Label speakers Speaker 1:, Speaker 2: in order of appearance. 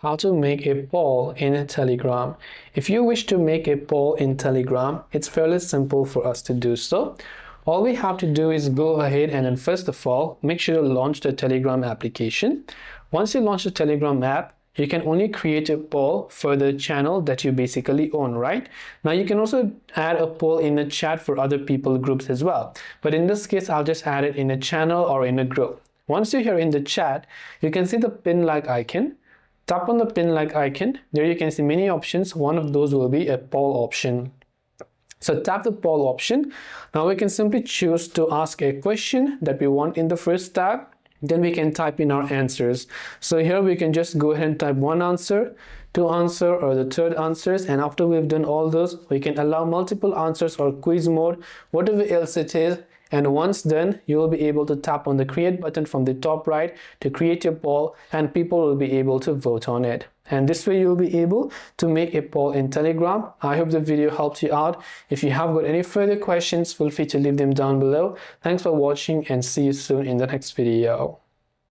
Speaker 1: How to make a poll in Telegram. If you wish to make a poll in Telegram, it's fairly simple for us to do so. All we have to do is go ahead and then first of all, make sure to launch the Telegram application. Once you launch the Telegram app, you can only create a poll for the channel that you basically own, right? Now you can also add a poll in the chat for other people groups as well. But in this case, I'll just add it in a channel or in a group. Once you're here in the chat, you can see the pin like icon. Tap on the pin like icon. There you can see many options. One of those will be a poll option. So tap the poll option. Now we can simply choose to ask a question that we want in the first tab. Then we can type in our answers. So here we can just go ahead and type one answer, two answer, or the third answers. And after we've done all those, we can allow multiple answers or quiz mode, whatever else it is. And once done, you will be able to tap on the create button from the top right to create your poll, and people will be able to vote on it. And this way you'll be able to make a poll in Telegram. I hope the video helped you out. If you have got any further questions, feel free to leave them down below. Thanks for watching and see you soon in the next video.